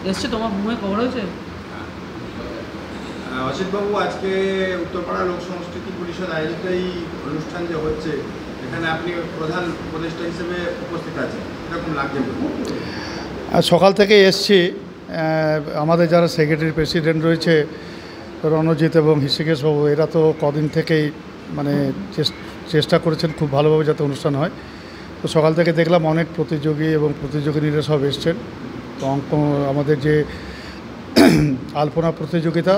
এসছে তোমার মুখে খবর হয়েছে? অসিতবাবু, আজকে উত্তরপাড়া লোক সংস্কৃতি পরিষদ আয়োজিত এই অনুষ্ঠান যে হচ্ছে, এখানে আপনি প্রধান উপদেষ্টা হিসেবে উপস্থিত আছেন, এরকম লাগছে? সকাল থেকে এসছি। আমাদের যারা সেক্রেটারি প্রেসিডেন্ট রয়েছে, রণজিৎ এবং হৃষিকেশবাবু, এরা তো কদিন থেকেই মানে চেষ্টা করেছেন খুব ভালোভাবে যাতে অনুষ্ঠান হয়। তো সকাল থেকে দেখলাম অনেক প্রতিযোগী এবং প্রতিযোগিনীরা সব এসছেন। তো আমাদের যে আলপনা প্রতিযোগিতা,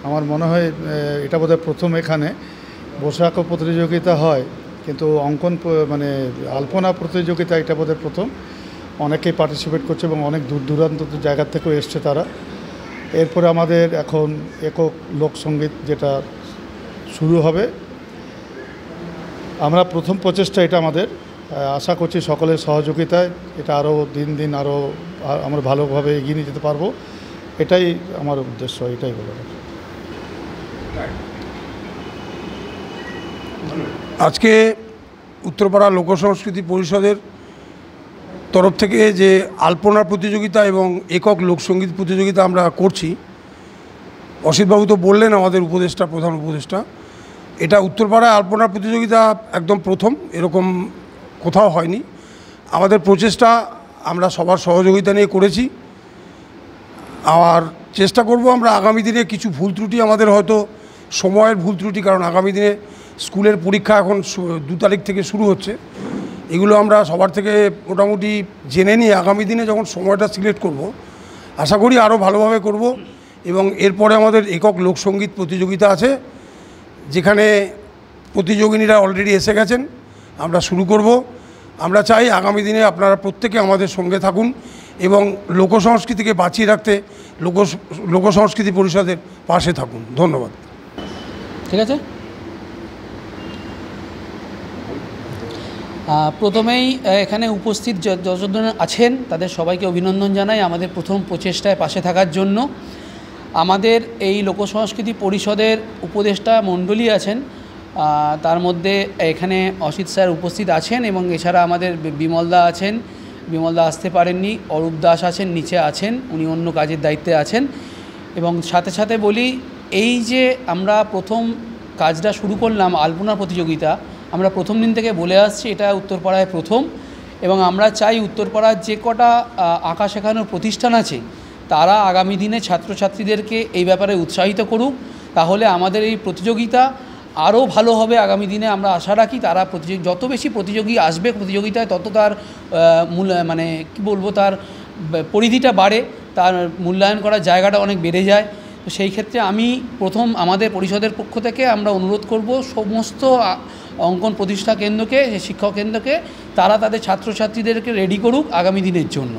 আমার মনে হয় এটা বোধহয় প্রথম এখানে বসাক প্রতিযোগিতা হয়, কিন্তু অঙ্কন মানে আলপনা প্রতিযোগিতা এটা বোধহয় প্রথম। অনেকেই পার্টিসিপেট করছে এবং অনেক দূর দূরান্ত জায়গার থেকেও এসছে তারা। এরপরে আমাদের এখন একক লোকসঙ্গীত যেটা শুরু হবে। আমরা প্রথম প্রচেষ্টা এটা আমাদের, আশা করছি সকলের সহযোগিতায় এটা আরও দিন দিন আরও আমরা ভালোভাবে এগিয়ে নিয়ে যেতে পারবো। এটাই আমার উদ্দেশ্য, এটাই বলার। আজকে উত্তরপাড়া লোকসংস্কৃতি পরিষদের তরফ থেকে যে আলপনা প্রতিযোগিতা এবং একক লোকসঙ্গীত প্রতিযোগিতা আমরা করছি, অসিতবাবু তো বললেন আমাদের উপদেষ্টা, প্রধান উপদেষ্টা, এটা উত্তরপাড়ায় আলপনা প্রতিযোগিতা একদম প্রথম, এরকম কোথাও হয়নি। আমাদের প্রচেষ্টা আমরা সবার সহযোগিতা নিয়ে করেছি। আর চেষ্টা করব আমরা আগামী দিনে কিছু ভুল ত্রুটি, আমাদের হয়তো সময়ের ভুল ত্রুটি, কারণ আগামী দিনে স্কুলের পরীক্ষা এখন 2 তারিখ থেকে শুরু হচ্ছে, এগুলো আমরা সবার থেকে মোটামুটি জেনে নিয়ে আগামী দিনে যখন সময়টা সিলেক্ট করব, আশা করি আরও ভালোভাবে করব। এবং এরপরে আমাদের একক লোকসঙ্গীত প্রতিযোগিতা আছে, যেখানে প্রতিযোগিনীরা অলরেডি এসে গেছেন, আমরা শুরু করব। আমরা চাই আগামী দিনে আপনারা প্রত্যেকে আমাদের সঙ্গে থাকুন এবং লোকসংস্কৃতিকে বাঁচিয়ে রাখতে লোকসংস্কৃতি পরিষদের পাশে থাকুন। ধন্যবাদ। ঠিক আছে। প্রথমেই এখানে উপস্থিত যতজন আছেন তাদের সবাইকে অভিনন্দন জানাই আমাদের প্রথম প্রচেষ্টায় পাশে থাকার জন্য। আমাদের এই লোকসংস্কৃতি পরিষদের উপদেষ্টা মণ্ডলী আছেন, তার মধ্যে এখানে অসিত স্যার উপস্থিত আছেন এবং এছাড়া আমাদের বিমলদা আছেন, বিমলদা আসতে পারেননি, অরূপ দাস আছেন, নিচে আছেন, উনি অন্য কাজের দায়িত্বে আছেন। এবং সাথে সাথে বলি, এই যে আমরা প্রথম কাজটা শুরু করলাম আলপনা প্রতিযোগিতা, আমরা প্রথম দিন থেকে বলে আসছি এটা উত্তরপাড়ায় প্রথম, এবং আমরা চাই উত্তরপাড়ার যে কটা আঁকা শেখানোর প্রতিষ্ঠান আছে তারা আগামী দিনে ছাত্রছাত্রীদেরকে এই ব্যাপারে উৎসাহিত করুক, তাহলে আমাদের এই প্রতিযোগিতা আরও ভালো হবে আগামী দিনে। আমরা আশা রাখি তারা যত বেশি প্রতিযোগী আসবে প্রতিযোগিতায়, তত তার মানে কী বলবো, তার পরিধিটা বাড়ে, তার মূল্যায়ন করার জায়গাটা অনেক বেড়ে যায়। তো সেই ক্ষেত্রে আমি প্রথম আমাদের পরিষদের পক্ষ থেকে আমরা অনুরোধ করব সমস্ত অঙ্কন প্রতিষ্ঠা কেন্দ্রকে, শিক্ষক কেন্দ্রকে, তারা তাদের ছাত্রছাত্রীদেরকে রেডি করুক আগামী দিনের জন্য।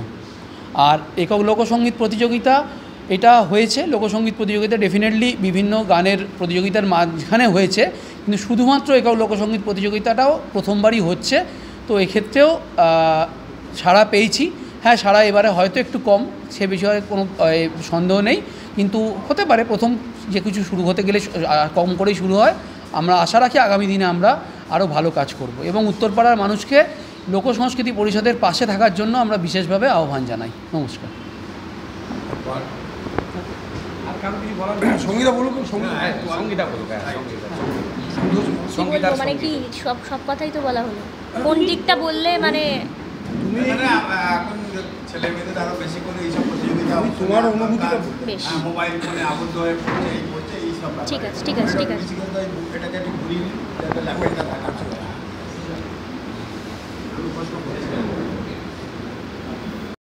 আর একক লোকসঙ্গীত প্রতিযোগিতা এটা হয়েছে, লোকসঙ্গীত প্রতিযোগিতা ডেফিনেটলি বিভিন্ন গানের প্রতিযোগিতার মাঝখানে হয়েছে, কিন্তু শুধুমাত্র একক লোকসঙ্গীত প্রতিযোগিতাটাও প্রথমবারই হচ্ছে। তো এক্ষেত্রেও সাড়া পেয়েছি। হ্যাঁ, সাড়া এবারে হয়তো একটু কম, সে বিষয়ে কোনো সন্দেহ নেই, কিন্তু হতে পারে প্রথম যে কিছু শুরু হতে গেলে কম করেই শুরু হয়। আমরা আশা রাখি আগামী দিনে আমরা আরও ভালো কাজ করব এবং উত্তরপাড়ার মানুষকে লোকসংস্কৃতি পরিষদের পাশে থাকার জন্য আমরা বিশেষভাবে আহ্বান জানাই। নমস্কার। মানে কি সব কথাই তো বলা হলো, কোন দিকটা বললে মানে এখন ছেলে মেয়েদের আরো বেশি করে এইসব প্রতিযোগিতা, তোমার অনুভূতিটা বেশ, মোবাইল ফোনে আবদ্ধ হয়ে পড়ছে, এই করছে, এইসব ঠিক আছে ঠিক আছে ঠিক আছে। এটাকে একটু ঘুরিয়ে নিন, যাতে ল্যাপটপটা দেখা চলে।